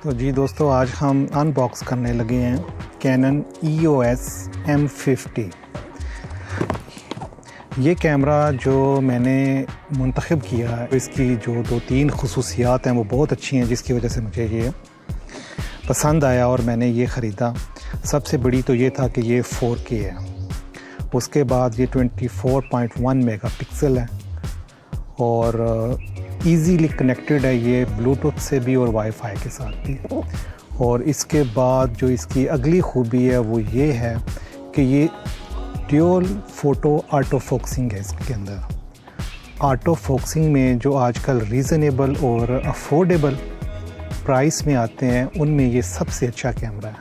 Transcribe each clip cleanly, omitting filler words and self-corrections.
तो जी दोस्तों, आज हम अनबॉक्स करने लगे हैं कैनन EOS M50। ये कैमरा जो मैंने मुंतखब किया है, इसकी जो 2-3 खुसूसियात हैं वो बहुत अच्छी हैं, जिसकी वजह से मुझे ये पसंद आया और मैंने ये ख़रीदा। सबसे बड़ी तो ये था कि ये 4K है, उसके बाद ये 24.1 मेगापिक्सल है और ईज़ीली कनेक्टेड है ये ब्लूटूथ से भी और वाईफाई के साथ भी। और इसके बाद जो इसकी अगली खूबी है वो ये है कि ये ड्यूल फ़ोटो ऑटो फोकसिंग है। इसके अंदर ऑटो फोकसिंग में जो आजकल रीज़नेबल और अफोर्डेबल प्राइस में आते हैं, उनमें ये सबसे अच्छा कैमरा है।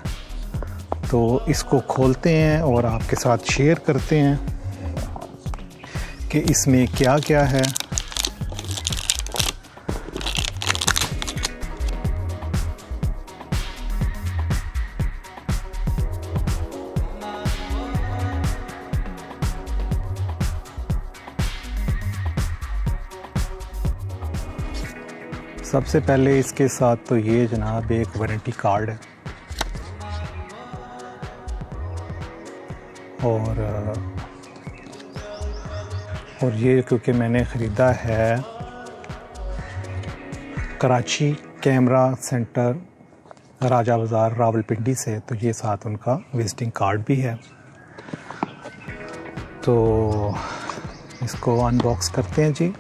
तो इसको खोलते हैं और आपके साथ शेयर करते हैं कि इसमें क्या क्या है। सबसे पहले इसके साथ तो ये जनाब एक वारंटी कार्ड है और ये क्योंकि मैंने ख़रीदा है कराची कैमरा सेंटर राजा बाज़ार रावलपिंडी से, तो ये साथ उनका विजिटिंग कार्ड भी है। तो इसको अनबॉक्स करते हैं जी।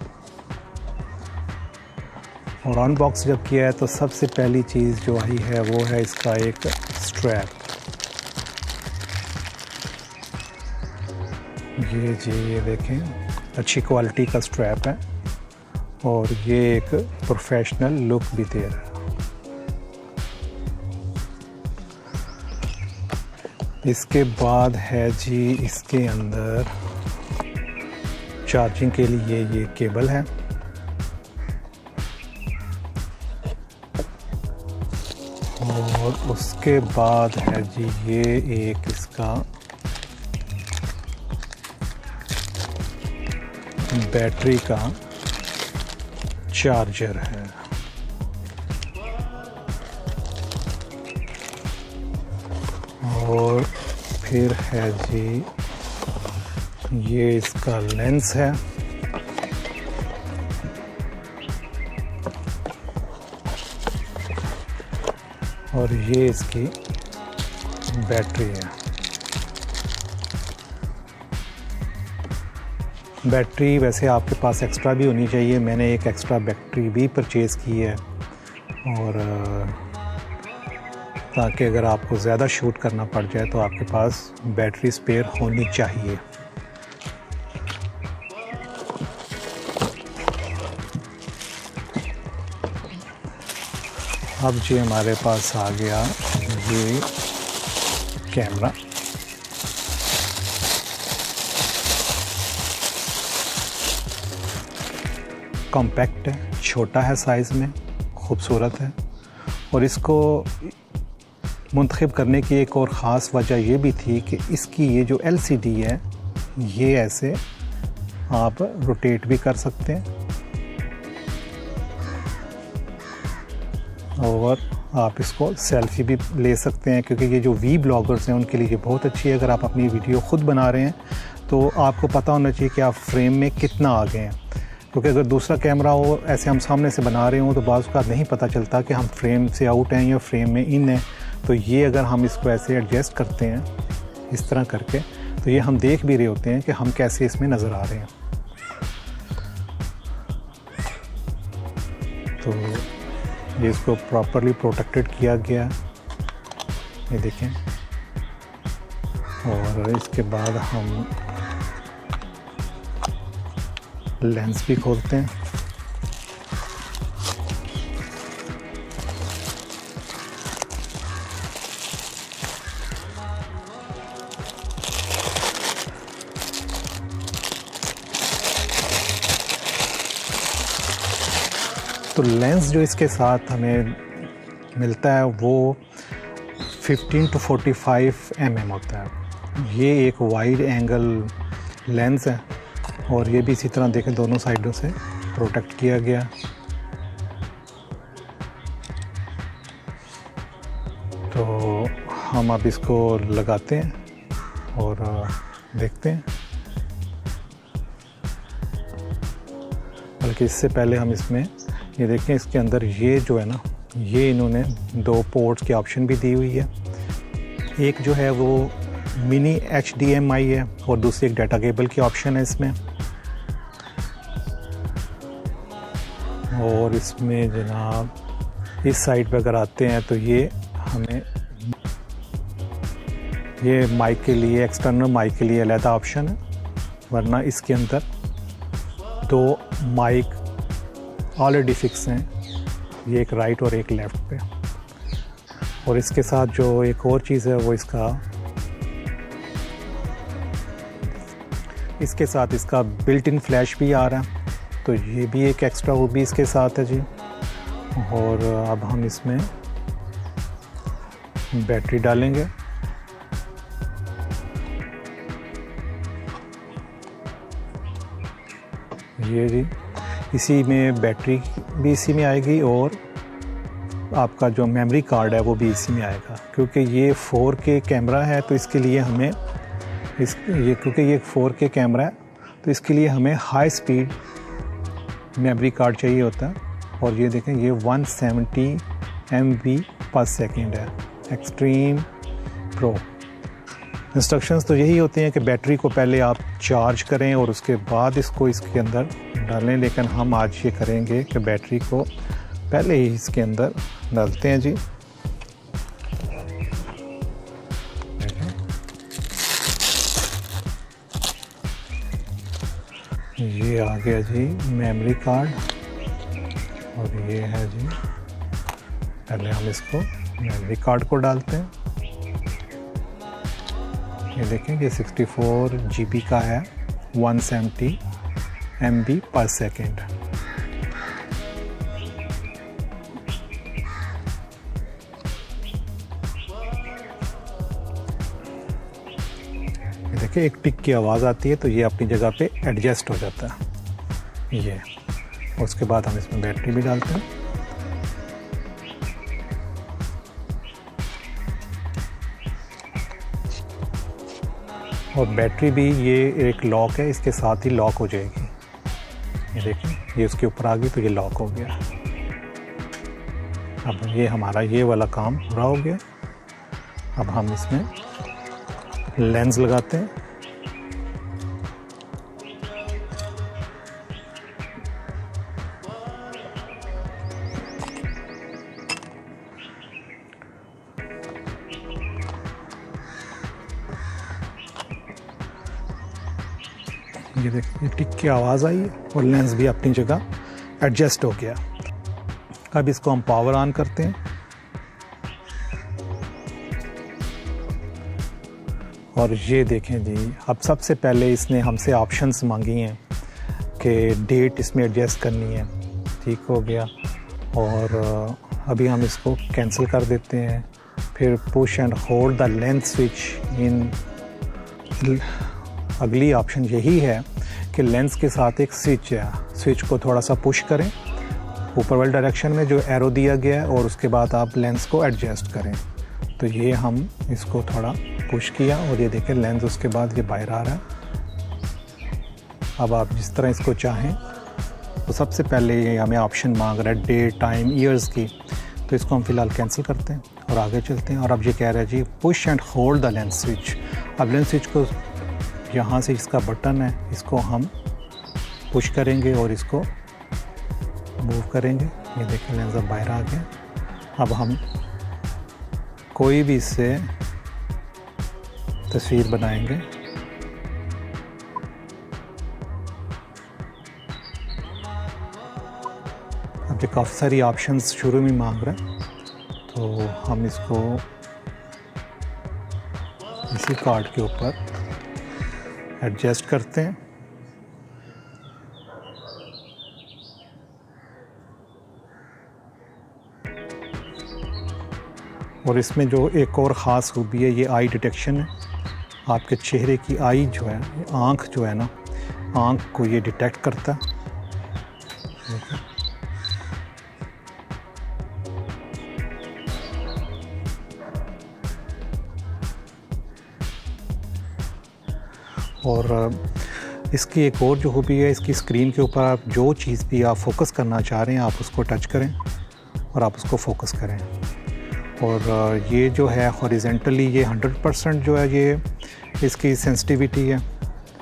और अनबॉक्स जब किया है तो सबसे पहली चीज़ जो आई है वो है इसका एक स्ट्रैप। ये जी, ये देखें, अच्छी क्वालिटी का स्ट्रैप है और ये एक प्रोफेशनल लुक भी दे रहा है। इसके बाद है जी इसके अंदर चार्जिंग के लिए ये केबल है। और उसके बाद है जी ये एक इसका बैटरी का चार्जर है। और फिर है जी ये इसका लेंस है। और ये इसकी बैटरी है। बैटरी वैसे आपके पास एक्स्ट्रा भी होनी चाहिए, मैंने एक एक्स्ट्रा बैटरी भी परचेज़ की है और ताकि अगर आपको ज़्यादा शूट करना पड़ जाए तो आपके पास बैटरी स्पेयर होनी चाहिए। अब जी हमारे पास आ गया ये कैमरा। कॉम्पैक्ट है, छोटा है साइज़ में, खूबसूरत है। और इसको मुंतखब करने की एक और ख़ास वजह ये भी थी कि इसकी ये जो LCD है ये ऐसे आप रोटेट भी कर सकते हैं और आप इसको सेल्फ़ी भी ले सकते हैं, क्योंकि ये जो वी ब्लॉगर्स हैं उनके लिए ये बहुत अच्छी है। अगर आप अपनी वीडियो ख़ुद बना रहे हैं तो आपको पता होना चाहिए कि आप फ्रेम में कितना आ गए हैं, क्योंकि अगर दूसरा कैमरा हो, ऐसे हम सामने से बना रहे हों तो बाज़ का नहीं पता चलता कि हम फ्रेम से आउट हैं या फ्रेम में इन हैं। तो ये अगर हम इसको ऐसे एडजस्ट करते हैं इस तरह करके, तो ये हम देख भी रहे होते हैं कि हम कैसे इसमें नज़र आ रहे हैं। तो ये इसको प्रॉपरली प्रोटेक्टेड किया गया, ये देखें। और इसके बाद हम लेंस भी खोलते हैं। तो लेंस जो इसके साथ हमें मिलता है वो 15 to 45 mm होता है। ये एक वाइड एंगल लेंस है और ये भी इसी तरह देखें दोनों साइडों से प्रोटेक्ट किया गया। तो हम अब इसको लगाते हैं और देखते हैं। बल्कि इससे पहले हम इसमें ये देखें, इसके अंदर ये जो है ना, ये इन्होंने 2 पोर्ट्स की ऑप्शन भी दी हुई है। एक जो है वो मिनी HDMI है और दूसरी एक डाटा केबल की ऑप्शन है इसमें। और इसमें जनाब इस साइड पे अगर आते हैं तो ये हमें ये माइक के लिए, एक्सटर्नल माइक के लिए अलग ऑप्शन है, वरना इसके अंदर 2 माइक ऑलरेडी फिक्स हैं, ये एक राइट और एक लेफ़्ट पे। और इसके साथ जो एक और चीज़ है वो इसके साथ इसका बिल्ट इन फ्लैश भी आ रहा है, तो ये भी एक एक्स्ट्रा वो भी इसके साथ है जी। और अब हम इसमें बैटरी डालेंगे। ये जी, इसी में बैटरी भी इसी में आएगी और आपका जो मेमोरी कार्ड है वो भी इसी में आएगा। क्योंकि ये 4K कैमरा है तो इसके लिए हमें क्योंकि ये 4K कैमरा है तो इसके लिए हमें हाई स्पीड मेमोरी कार्ड चाहिए होता है। और ये देखें, ये 170 MB/s है, एक्सट्रीम प्रो। इंस्ट्रक्शंस तो यही होते हैं कि बैटरी को पहले आप चार्ज करें और उसके बाद इसको इसके अंदर डालें, लेकिन हम आज ये करेंगे कि बैटरी को पहले ही इसके अंदर डालते हैं जी। ये आ गया जी मेमोरी कार्ड और ये है जी, पहले हम इसको मेमोरी कार्ड को डालते हैं। ये देखें, ये 64 GB का है, 170 MB/s। देखिए एक टिक की आवाज़ आती है तो ये अपनी जगह पे एडजस्ट हो जाता है ये। उसके बाद हम इसमें बैटरी भी डालते हैं। और बैटरी भी ये एक लॉक है, इसके साथ ही लॉक हो जाएगी। ये देखें, ये उसके ऊपर आ गई तो ये लॉक हो गया। अब ये हमारा ये वाला काम पूरा हो गया। अब हम इसमें लेंस लगाते हैं। ये देखिए टिक की आवाज़ आई और लेंस भी अपनी जगह एडजस्ट हो गया। अब इसको हम पावर ऑन करते हैं और ये देखें जी, अब सबसे पहले इसने हमसे ऑप्शंस मांगी हैं कि डेट इसमें एडजस्ट करनी है। ठीक हो गया। और अभी हम इसको कैंसिल कर देते हैं। फिर push and hold the lens switch in. अगली ऑप्शन यही है कि लेंस के साथ एक स्विच है, स्विच को थोड़ा सा पुश करें ऊपर वाली डायरेक्शन में जो एरो दिया गया है और उसके बाद आप लेंस को एडजस्ट करें। तो ये हम इसको थोड़ा पुश किया और ये देखें लेंस उसके बाद ये बाहर आ रहा है। अब आप जिस तरह इसको चाहें। तो सबसे पहले ये हमें ऑप्शन मांग रहा है डे, टाइम, ईयर्स की, तो इसको हम फ़िलहाल कैंसिल करते हैं और आगे चलते हैं। और अब ये कह रहा है जी push and hold the lens switch. अब लेंस स्विच को यहाँ से इसका बटन है, इसको हम पुश करेंगे और इसको मूव करेंगे। ये देखें लेंस अब बाहर आ गया। अब हम कोई भी इससे तस्वीर बनाएंगे। अब ये काफ़ी सारी ऑप्शंस शुरू में मांग रहा है, तो हम इसको इसी कार्ड के ऊपर एडजस्ट करते हैं। और इसमें जो एक और ख़ास खूबी है, ये आई डिटेक्शन है। आपके चेहरे की आई जो है, आँख जो है ना, आँख को ये डिटेक्ट करता है। और इसकी एक और जो खूबी है, इसकी स्क्रीन के ऊपर आप जो चीज़ भी आप फोकस करना चाह रहे हैं आप उसको टच करें और आप उसको फोकस करें। और ये जो है हॉरिजेंटली ये 100% जो है ये इसकी सेंसिटिविटी है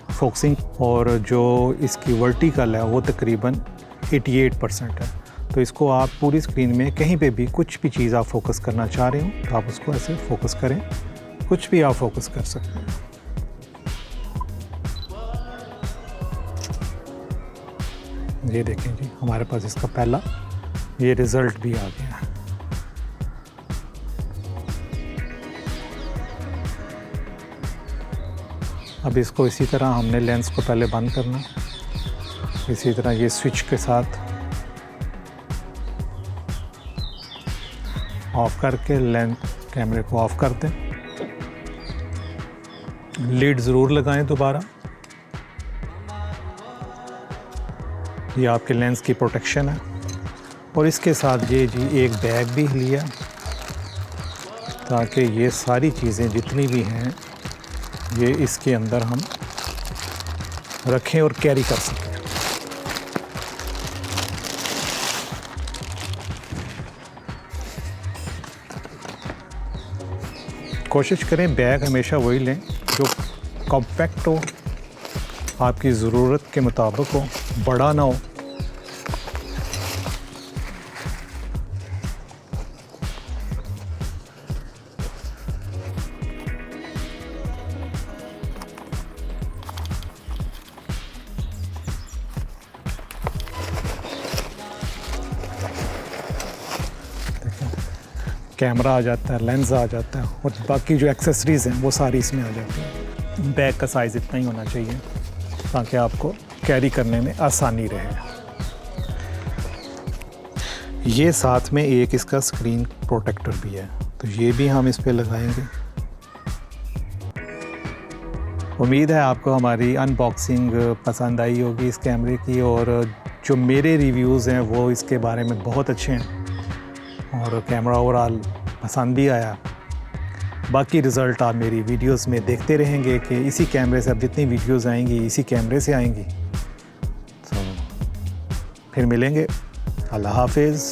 फोकसिंग, और जो इसकी वर्टिकल है वो तकरीबन 88% है। तो इसको आप पूरी स्क्रीन में कहीं पे भी कुछ भी चीज़ आप फोकस करना चाह रहे हो तो आप उसको ऐसे फोकस करें, कुछ भी आप फोकस कर सकते हैं। ये देखें जी, हमारे पास इसका पहला ये रिज़ल्ट भी आ गया है। अब इसको इसी तरह हमने लेंस को पहले बंद करना, इसी तरह ये स्विच के साथ ऑफ करके लेंस कैमरे को ऑफ कर दें। लीड ज़रूर लगाएं दोबारा, ये आपके लेंस की प्रोटेक्शन है। और इसके साथ ये जी एक बैग भी लिया ताकि ये सारी चीज़ें जितनी भी हैं ये इसके अंदर हम रखें और कैरी कर सकें। कोशिश करें बैग हमेशा वही लें जो कॉम्पैक्ट हो, आपकी ज़रूरत के मुताबिक हो, बड़ा ना हो। कैमरा आ जाता है, लेंस आ जाता है और बाकी जो एक्सेसरीज़ हैं वो सारी इसमें आ जाती हैं। बैग का साइज़ इतना ही होना चाहिए ताकि आपको कैरी करने में आसानी रहे। ये साथ में एक इसका स्क्रीन प्रोटेक्टर भी है, तो ये भी हम इस पे लगाएंगे। उम्मीद है आपको हमारी अनबॉक्सिंग पसंद आई होगी इस कैमरे की, और जो मेरे रिव्यूज़ हैं वो इसके बारे में बहुत अच्छे हैं और कैमरा ओवरऑल पसंद भी आया। बाकी रिज़ल्ट आप मेरी वीडियोस में देखते रहेंगे कि इसी कैमरे से अब जितनी वीडियोस आएंगी इसी कैमरे से आएंगी। तो फिर मिलेंगे। अल्लाह हाफिज़।